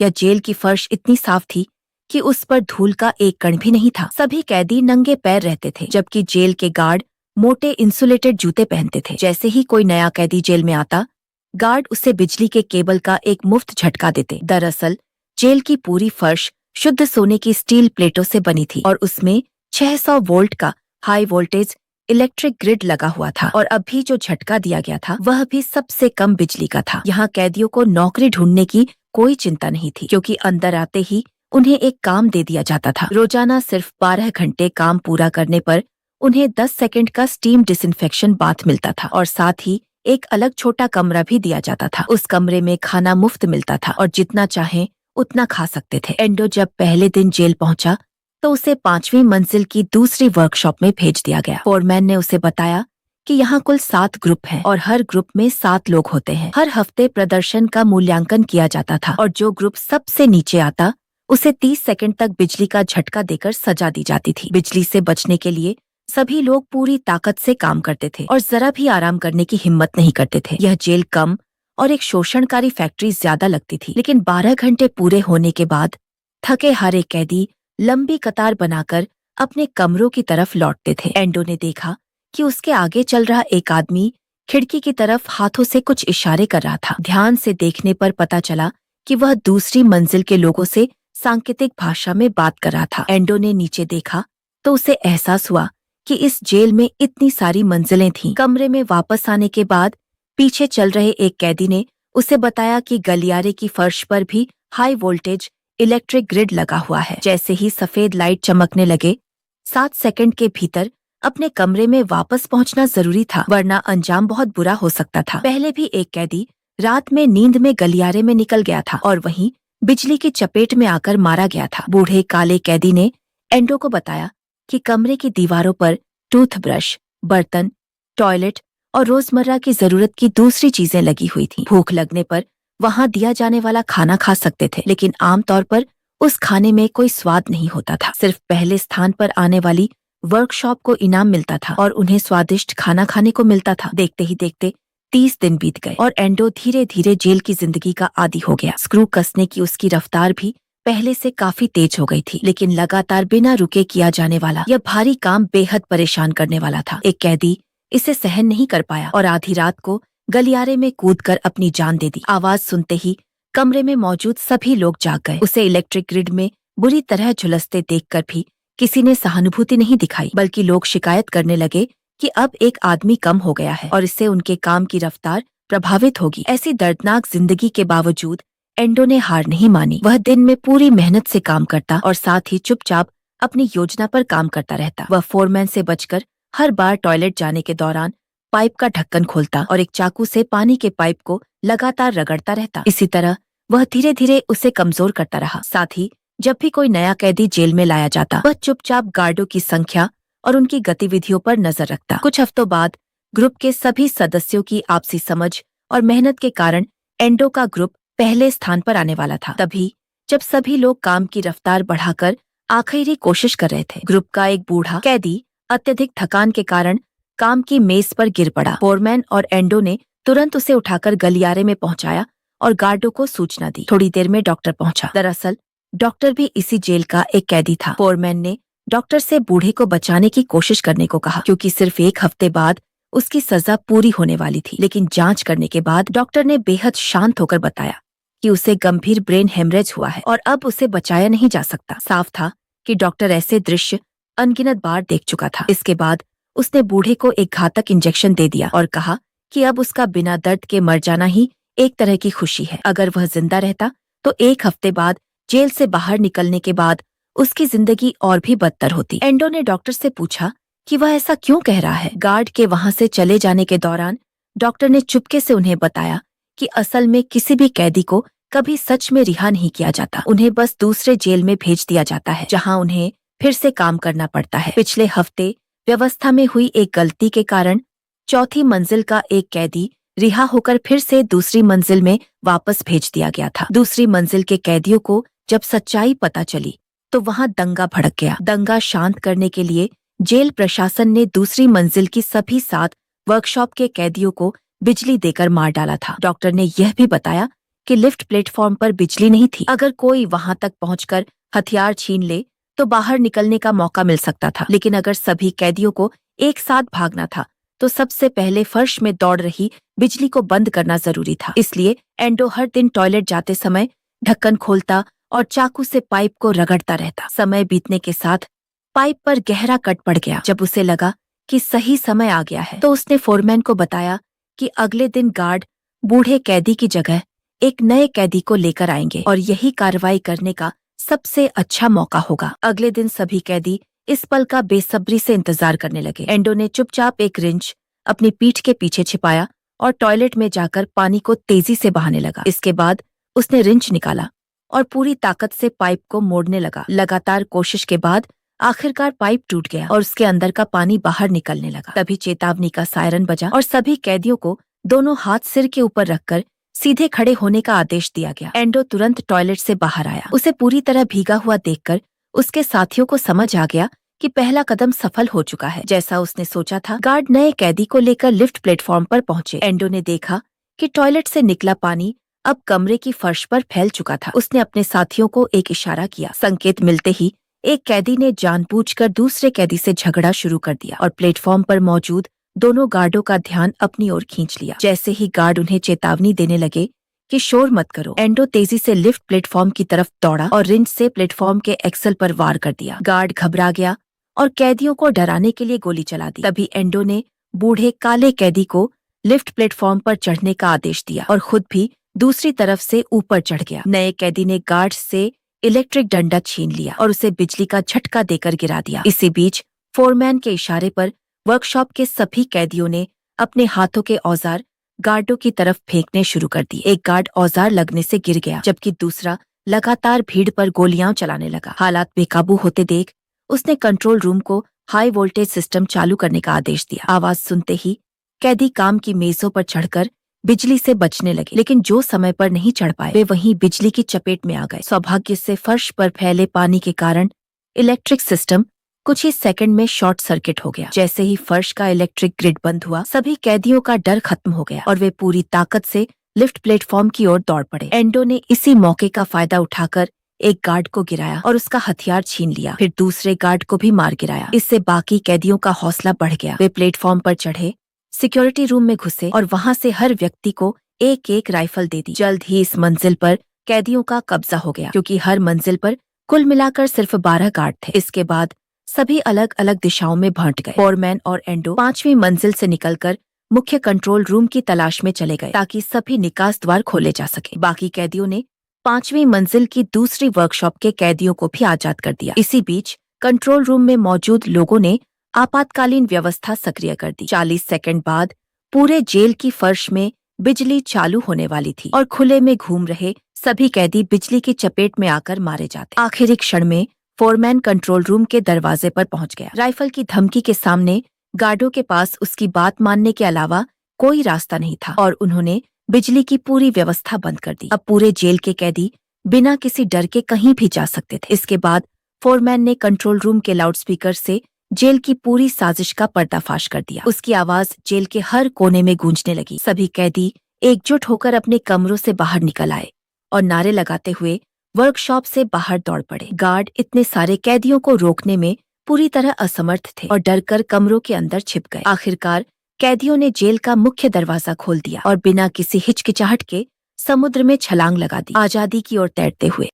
या जेल की फर्श इतनी साफ थी कि उस पर धूल का एक कण भी नहीं था। सभी कैदी नंगे पैर रहते थे, जबकि जेल के गार्ड मोटे इंसुलेटेड जूते पहनते थे। जैसे ही कोई नया कैदी जेल में आता, गार्ड उसे बिजली के केबल का एक मुफ्त झटका देते। दरअसल जेल की पूरी फर्श शुद्ध सोने की स्टील प्लेटों से बनी थी और उसमें 600 वोल्ट का हाई वोल्टेज इलेक्ट्रिक ग्रिड लगा हुआ था। और अभी जो झटका दिया गया था वह भी सबसे कम बिजली का था। यहाँ कैदियों को नौकरी ढूंढने की कोई चिंता नहीं थी, क्योंकि अंदर आते ही उन्हें एक काम दे दिया जाता था। रोजाना सिर्फ 12 घंटे काम पूरा करने पर उन्हें 10 सेकंड का स्टीम डिसइंफेक्शन बाथ मिलता था और साथ ही एक अलग छोटा कमरा भी दिया जाता था। उस कमरे में खाना मुफ्त मिलता था और जितना चाहें उतना खा सकते थे। एंडो जब पहले दिन जेल पहुंचा तो उसे 5वीं मंजिल की दूसरी वर्कशॉप में भेज दिया गया। फोरमैन ने उसे बताया कि यहाँ कुल 7 ग्रुप हैं और हर ग्रुप में 7 लोग होते हैं। हर हफ्ते प्रदर्शन का मूल्यांकन किया जाता था और जो ग्रुप सबसे नीचे आता उसे 30 सेकंड तक बिजली का झटका देकर सजा दी जाती थी। बिजली से बचने के लिए सभी लोग पूरी ताकत से काम करते थे और जरा भी आराम करने की हिम्मत नहीं करते थे। यह जेल कम और एक शोषणकारी फैक्ट्री ज्यादा लगती थी, लेकिन 12 घंटे पूरे होने के बाद थके हारे कैदी लंबी कतार बनाकर अपने कमरों की तरफ लौटते थे। एंडो ने देखा कि उसके आगे चल रहा एक आदमी खिड़की की तरफ हाथों से कुछ इशारे कर रहा था। ध्यान से देखने पर पता चला कि वह दूसरी मंजिल के लोगों से सांकेतिक भाषा में बात कर रहा था। एंडो ने नीचे देखा तो उसे एहसास हुआ कि इस जेल में इतनी सारी मंजिलें थीं। कमरे में वापस आने के बाद पीछे चल रहे एक कैदी ने उसे बताया कि गलियारे की फर्श पर भी हाई वोल्टेज इलेक्ट्रिक ग्रिड लगा हुआ है। जैसे ही सफेद लाइट चमकने लगे, 7 सेकंड के भीतर अपने कमरे में वापस पहुंचना जरूरी था, वरना अंजाम बहुत बुरा हो सकता था। पहले भी एक कैदी रात में नींद में गलियारे में निकल गया था और वहीं बिजली की चपेट में आकर मारा गया था। बूढ़े काले कैदी ने एंडो को बताया कि कमरे की दीवारों पर टूथब्रश, बर्तन, टॉयलेट और रोजमर्रा की जरूरत की दूसरी चीजें लगी हुई थीं। भूख लगने पर वहां दिया जाने वाला खाना खा सकते थे, लेकिन आमतौर पर उस खाने में कोई स्वाद नहीं होता था। सिर्फ पहले स्थान पर आने वाली वर्कशॉप को इनाम मिलता था और उन्हें स्वादिष्ट खाना खाने को मिलता था। देखते ही देखते 30 दिन बीत गए और एंडो धीरे धीरे जेल की जिंदगी का आदी हो गया। स्क्रू कसने की उसकी रफ्तार भी पहले से काफी तेज हो गई थी, लेकिन लगातार बिना रुके किया जाने वाला यह भारी काम बेहद परेशान करने वाला था। एक कैदी इसे सहन नहीं कर पाया और आधी रात को गलियारे में कूदकर अपनी जान दे दी। आवाज सुनते ही कमरे में मौजूद सभी लोग जाग गए। उसे इलेक्ट्रिक ग्रिड में बुरी तरह झुलसते देखकर भी किसी ने सहानुभूति नहीं दिखाई, बल्कि लोग शिकायत करने लगे कि अब एक आदमी कम हो गया है और इससे उनके काम की रफ्तार प्रभावित होगी। ऐसी दर्दनाक जिंदगी के बावजूद एंडो ने हार नहीं मानी। वह दिन में पूरी मेहनत से काम करता और साथ ही चुपचाप अपनी योजना पर काम करता रहता। वह फोरमैन से बचकर हर बार टॉयलेट जाने के दौरान पाइप का ढक्कन खोलता और एक चाकू से पानी के पाइप को लगातार रगड़ता रहता। इसी तरह वह धीरे धीरे उसे कमजोर करता रहा। साथ ही जब भी कोई नया कैदी जेल में लाया जाता, वह चुपचाप गार्डों की संख्या और उनकी गतिविधियों पर नजर रखता। कुछ हफ्तों बाद ग्रुप के सभी सदस्यों की आपसी समझ और मेहनत के कारण एंडो का ग्रुप पहले स्थान पर आने वाला था। तभी जब सभी लोग काम की रफ्तार बढ़ाकर आखिरी कोशिश कर रहे थे, ग्रुप का एक बूढ़ा कैदी अत्यधिक थकान के कारण काम की मेज पर गिर पड़ा। फोरमैन और एंडो ने तुरंत उसे उठाकर गलियारे में पहुंचाया और गार्डों को सूचना दी। थोड़ी देर में डॉक्टर पहुंचा। दरअसल डॉक्टर भी इसी जेल का एक कैदी था। फोरमैन ने डॉक्टर से बूढ़े को बचाने की कोशिश करने को कहा, क्योंकि सिर्फ एक हफ्ते बाद उसकी सजा पूरी होने वाली थी। लेकिन जांच करने के बाद डॉक्टर ने बेहद शांत होकर बताया कि उसे गंभीर ब्रेन हेमरेज हुआ है और अब उसे बचाया नहीं जा सकता। साफ था कि डॉक्टर ऐसे दृश्य अनगिनत बार देख चुका था। इसके बाद उसने बूढ़े को एक घातक इंजेक्शन दे दिया और कहा कि अब उसका बिना दर्द के मर जाना ही एक तरह की खुशी है। अगर वह जिंदा रहता तो एक हफ्ते बाद जेल से बाहर निकलने के बाद उसकी जिंदगी और भी बदतर होती। एंडो ने डॉक्टर से पूछा कि वह ऐसा क्यों कह रहा है। गार्ड के वहां से चले जाने के दौरान डॉक्टर ने चुपके से उन्हें बताया कि असल में किसी भी कैदी को कभी सच में रिहा नहीं किया जाता। उन्हें बस दूसरे जेल में भेज दिया जाता है, जहां उन्हें फिर से काम करना पड़ता है। पिछले हफ्ते व्यवस्था में हुई एक गलती के कारण चौथी मंजिल का एक कैदी रिहा होकर फिर से दूसरी मंजिल में वापस भेज दिया गया था। दूसरी मंजिल के कैदियों को जब सच्चाई पता चली तो वहां दंगा भड़क गया। दंगा शांत करने के लिए जेल प्रशासन ने दूसरी मंजिल की सभी 7 वर्कशॉप के कैदियों को बिजली देकर मार डाला था। डॉक्टर ने यह भी बताया कि लिफ्ट प्लेटफॉर्म पर बिजली नहीं थी। अगर कोई वहां तक पहुंचकर हथियार छीन ले तो बाहर निकलने का मौका मिल सकता था, लेकिन अगर सभी कैदियों को एक साथ भागना था तो सबसे पहले फर्श में दौड़ रही बिजली को बंद करना जरूरी था। इसलिए एंडो हर दिन टॉयलेट जाते समय ढक्कन खोलता और चाकू से पाइप को रगड़ता रहता। समय बीतने के साथ पाइप पर गहरा कट पड़ गया। जब उसे लगा कि सही समय आ गया है तो उसने फोरमैन को बताया कि अगले दिन गार्ड बूढ़े कैदी की जगह एक नए कैदी को लेकर आएंगे और यही कार्रवाई करने का सबसे अच्छा मौका होगा। अगले दिन सभी कैदी इस पल का बेसब्री से इंतजार करने लगे। एंडो ने चुपचाप एक रिंच अपनी पीठ के पीछे छिपाया और टॉयलेट में जाकर पानी को तेजी से बहाने लगा। इसके बाद उसने रिंच निकाला और पूरी ताकत से पाइप को मोड़ने लगा। लगातार कोशिश के बाद आखिरकार पाइप टूट गया और उसके अंदर का पानी बाहर निकलने लगा। तभी चेतावनी का सायरन बजा और सभी कैदियों को दोनों हाथ सिर के ऊपर रखकर सीधे खड़े होने का आदेश दिया गया। एंडो तुरंत टॉयलेट से बाहर आया। उसे पूरी तरह भीगा हुआ देखकर उसके साथियों को समझ आ गया कि पहला कदम सफल हो चुका है। जैसा उसने सोचा था, गार्ड नए कैदी को लेकर लिफ्ट प्लेटफॉर्म पर पहुंचे। एंडो ने देखा कि टॉयलेट से निकला पानी अब कमरे की फर्श पर फैल चुका था। उसने अपने साथियों को एक इशारा किया। संकेत मिलते ही एक कैदी ने जानबूझकर दूसरे कैदी से झगड़ा शुरू कर दिया और प्लेटफॉर्म पर मौजूद दोनों गार्डों का ध्यान अपनी ओर खींच लिया। जैसे ही गार्ड उन्हें चेतावनी देने लगे कि शोर मत करो, एंडो तेजी से लिफ्ट प्लेटफॉर्म की तरफ दौड़ा और रिंच से प्लेटफॉर्म के एक्सल पर वार कर दिया। गार्ड घबरा गया और कैदियों को डराने के लिए गोली चला दी। तभी एंडो ने बूढ़े काले कैदी को लिफ्ट प्लेटफॉर्म पर चढ़ने का आदेश दिया और खुद भी दूसरी तरफ से ऊपर चढ़ गया। नए कैदी ने गार्ड से इलेक्ट्रिक डंडा छीन लिया और उसे बिजली का झटका देकर गिरा दिया। इसी बीच फोरमैन के इशारे पर वर्कशॉप के सभी कैदियों ने अपने हाथों के औजार गार्डों की तरफ फेंकने शुरू कर दिए। एक गार्ड औजार लगने से गिर गया जबकि दूसरा लगातार भीड़ पर गोलियां चलाने लगा। हालात बेकाबू होते देख उसने कंट्रोल रूम को हाई वोल्टेज सिस्टम चालू करने का आदेश दिया। आवाज सुनते ही कैदी काम की मेजों पर चढ़कर बिजली से बचने लगे, लेकिन जो समय पर नहीं चढ़ पाए वे वहीं बिजली की चपेट में आ गए। सौभाग्य से फर्श पर फैले पानी के कारण इलेक्ट्रिक सिस्टम कुछ ही सेकंड में शॉर्ट सर्किट हो गया। जैसे ही फर्श का इलेक्ट्रिक ग्रिड बंद हुआ, सभी कैदियों का डर खत्म हो गया और वे पूरी ताकत से लिफ्ट प्लेटफॉर्म की ओर दौड़ पड़े। एंडो ने इसी मौके का फायदा उठाकर एक गार्ड को गिराया और उसका हथियार छीन लिया। फिर दूसरे गार्ड को भी मार गिराया। इससे बाकी कैदियों का हौसला बढ़ गया। वे प्लेटफॉर्म पर चढ़े, सिक्योरिटी रूम में घुसे और वहां से हर व्यक्ति को एक एक राइफल दे दी। जल्द ही इस मंजिल पर कैदियों का कब्जा हो गया, क्योंकि हर मंजिल पर कुल मिलाकर सिर्फ 12 गार्ड थे। इसके बाद सभी अलग अलग दिशाओं में बांट गए। फोरमैन और एंडो 5वीं मंजिल से निकलकर मुख्य कंट्रोल रूम की तलाश में चले गए ताकि सभी निकास द्वार खोले जा सके। बाकी कैदियों ने 5वीं मंजिल की दूसरी वर्कशॉप के कैदियों को भी आजाद कर दिया। इसी बीच कंट्रोल रूम में मौजूद लोगों ने आपातकालीन व्यवस्था सक्रिय कर दी। 40 सेकंड बाद पूरे जेल की फर्श में बिजली चालू होने वाली थी और खुले में घूम रहे सभी कैदी बिजली की चपेट में आकर मारे जाते। आखिरी क्षण में फोरमैन कंट्रोल रूम के दरवाजे पर पहुंच गया। राइफल की धमकी के सामने गार्डों के पास उसकी बात मानने के अलावा कोई रास्ता नहीं था और उन्होंने बिजली की पूरी व्यवस्था बंद कर दी। अब पूरे जेल के कैदी बिना किसी डर के कहीं भी जा सकते थे। इसके बाद फोरमैन ने कंट्रोल रूम के लाउडस्पीकर से जेल की पूरी साजिश का पर्दाफाश कर दिया। उसकी आवाज जेल के हर कोने में गूंजने लगी। सभी कैदी एकजुट होकर अपने कमरों से बाहर निकल आए और नारे लगाते हुए वर्कशॉप से बाहर दौड़ पड़े। गार्ड इतने सारे कैदियों को रोकने में पूरी तरह असमर्थ थे और डरकर कमरों के अंदर छिप गए। आखिरकार कैदियों ने जेल का मुख्य दरवाजा खोल दिया और बिना किसी हिचकिचाहट के समुद्र में छलांग लगा दी, आजादी की ओर तैरते हुए।